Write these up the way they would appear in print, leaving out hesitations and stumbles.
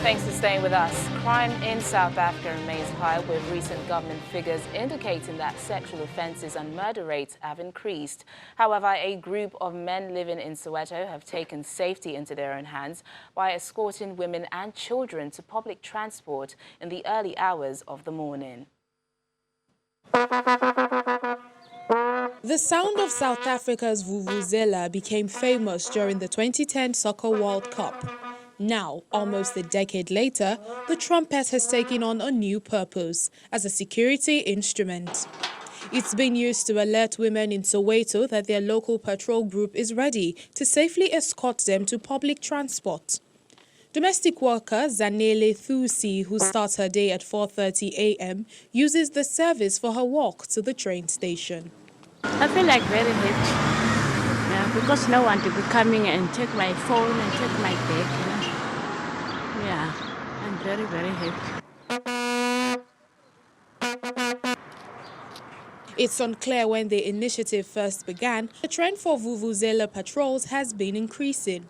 Thanks for staying with us. Crime in South Africa remains high, with recent government figures indicating that sexual offences and murder rates have increased. However, a group of men living in Soweto have taken safety into their own hands by escorting women and children to public transport in the early hours of the morning. The sound of South Africa's vuvuzela became famous during the 2010 Soccer World Cup. Now, almost a decade later, the trumpet has taken on a new purpose as a security instrument. It's been used to alert women in Soweto that their local patrol group is ready to safely escort them to public transport. Domestic worker Zanele Thusi, who starts her day at 4:30 a.m., uses the service for her walk to the train station. I feel like very happy, yeah, because no one to be coming and take my phone and take my bag, you know. Yeah, I'm very, very happy. It's unclear when the initiative first began. The trend for vuvuzela patrols has been increasing.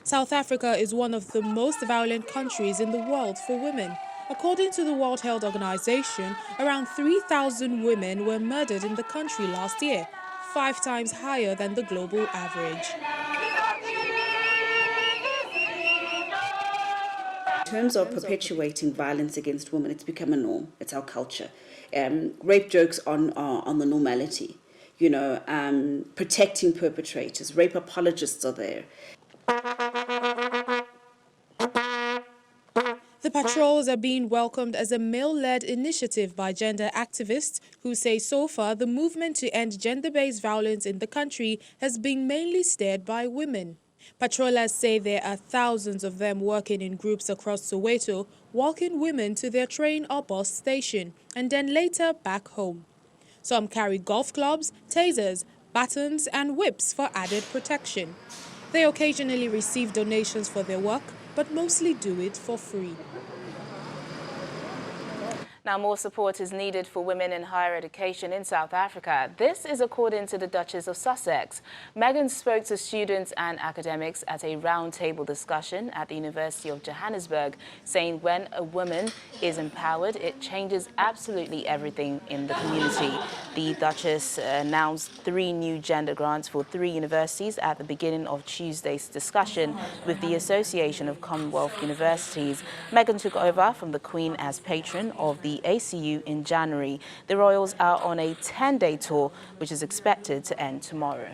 South Africa is one of the most violent countries in the world for women. According to the World Health Organization, around 3,000 women were murdered in the country last year, 5 times higher than the global average. In terms of perpetuating violence against women, it's become a norm. It's our culture. Rape jokes are on the normality. You know, protecting perpetrators. Rape apologists are there. The patrols are being welcomed as a male-led initiative by gender activists who say so far the movement to end gender-based violence in the country has been mainly steered by women. Patrollers say there are thousands of them working in groups across Soweto, walking women to their train or bus station and then later back home. Some carry golf clubs, tasers, batons and whips for added protection. They occasionally receive donations for their work, but mostly do it for free. Now, more support is needed for women in higher education in South Africa. This is according to the Duchess of Sussex. Meghan spoke to students and academics at a roundtable discussion at the University of Johannesburg, saying when a woman is empowered, it changes absolutely everything in the community. The Duchess announced 3 new gender grants for 3 universities at the beginning of Tuesday's discussion with the Association of Commonwealth Universities. Meghan took over from the Queen as patron of the ACU in January. The royals are on a 10-day tour, which is expected to end tomorrow.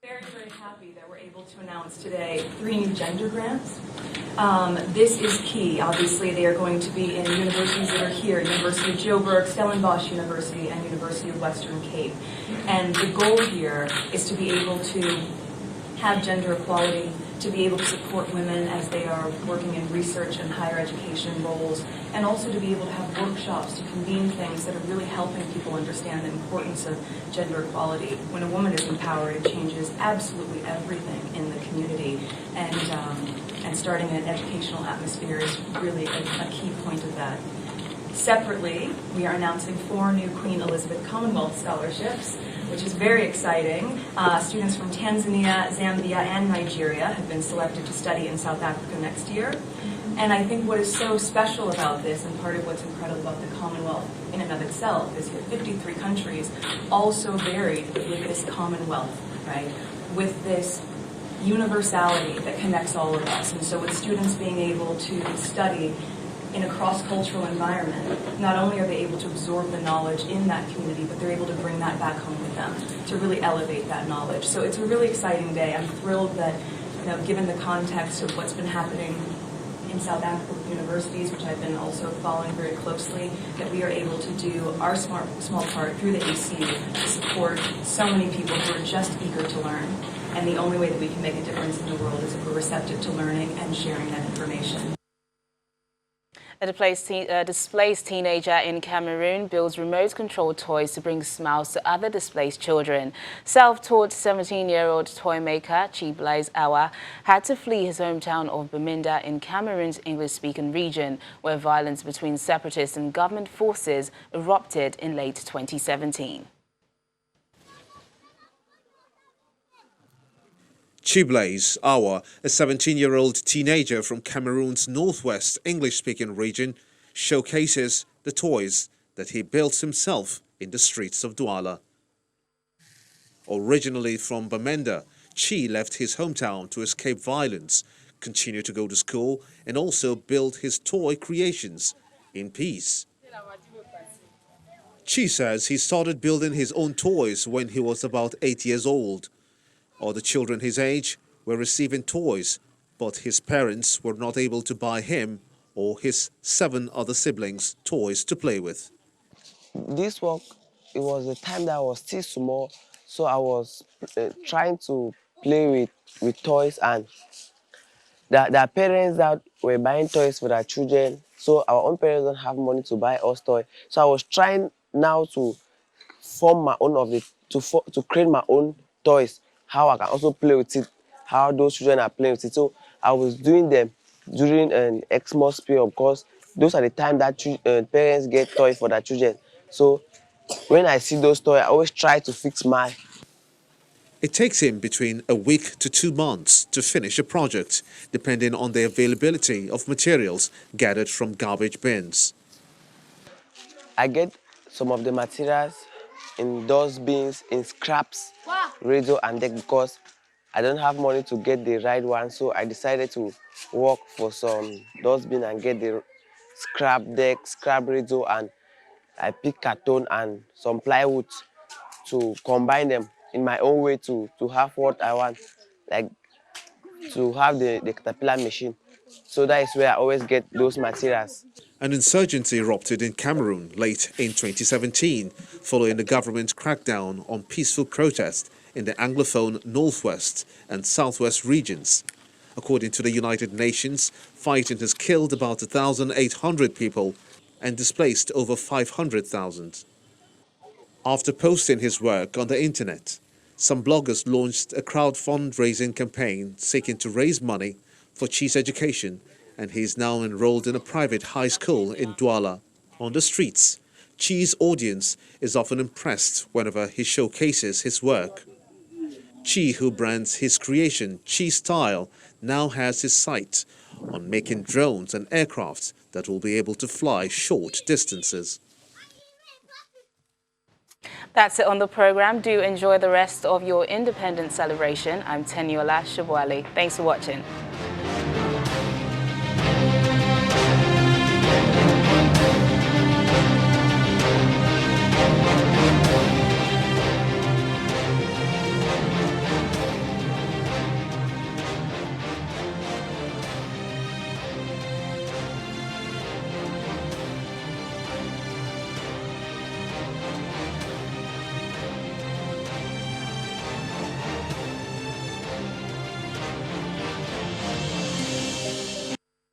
Very, very happy that we're able to announce today 3 new gender grants. This is key. Obviously, they are going to be in universities that are here, University of Joburg, Stellenbosch University, and University of Western Cape. And the goal here is to be able to have gender equality, to be able to support women as they are working in research and higher education roles, and also to be able to have workshops to convene things that are really helping people understand the importance of gender equality. When a woman is empowered, it changes absolutely everything in the community, and starting an educational atmosphere is really a key point of that. Separately, we are announcing 4 new Queen Elizabeth Commonwealth scholarships, which is very exciting. Students from Tanzania, Zambia, and Nigeria have been selected to study in South Africa next year. And I think what is so special about this, and part of what's incredible about the Commonwealth in and of itself, is that 53 countries also varied with this Commonwealth, right? With this universality that connects all of us. And so with students being able to study in a cross-cultural environment, not only are they able to absorb the knowledge in that community, but they're able to bring that back home with them to really elevate that knowledge. So it's a really exciting day. I'm thrilled that, you know, given the context of what's been happening in South Africa with universities, which I've been also following very closely, that we are able to do our small part through the ACU to support so many people who are just eager to learn. And the only way that we can make a difference in the world is if we're receptive to learning and sharing that information. A displaced teenager in Cameroon builds remote-controlled toys to bring smiles to other displaced children. Self-taught 17-year-old toy maker Chi Blaise Awa had to flee his hometown of Bamenda in Cameroon's English-speaking region, where violence between separatist and government forces erupted in late 2017. Chiblaze Awa, a 17-year-old teenager from Cameroon's northwest English-speaking region, showcases the toys that he built himself in the streets of Douala. Originally from Bamenda, Chi left his hometown to escape violence, continue to go to school, and also build his toy creations in peace. Chi says he started building his own toys when he was about 8 years old. Other children his age were receiving toys, but his parents were not able to buy him or his 7 other siblings toys to play with. This work, it was a time that I was still small, so I was trying to play with toys, and there are parents that were buying toys for their children, so our own parents don't have money to buy us toys. So I was trying now to form my own to create my own toys, how I can also play with it, how those children are playing with it. So I was doing them during an Xmas period, because those are the time that parents get toys for their children. So when I see those toys, I always try to fix mine. It takes him between a week to 2 months to finish a project, depending on the availability of materials gathered from garbage bins. I get some of the materials in dustbins, in scraps, radio and deck, because I don't have money to get the right one. So I decided to work for some dustbin and get the scrap deck, scrap radio, and I pick carton and some plywood to combine them in my own way to have what I want, like to have the caterpillar machine. So that is where I always get those materials. An insurgency erupted in Cameroon late in 2017 following the government's crackdown on peaceful protest in the Anglophone Northwest and Southwest regions. According to the United Nations, fighting has killed about 1,800 people and displaced over 500,000. After posting his work on the internet, some bloggers launched a crowd-fundraising campaign seeking to raise money for Chi's education, and he is now enrolled in a private high school in Douala. On the streets, Chi's audience is often impressed whenever he showcases his work. Chi, who brands his creation Chi Style, now has his sight on making drones and aircraft that will be able to fly short distances. That's it on the program. Do enjoy the rest of your independence celebration. I'm Teniola Shabwali. Thanks for watching.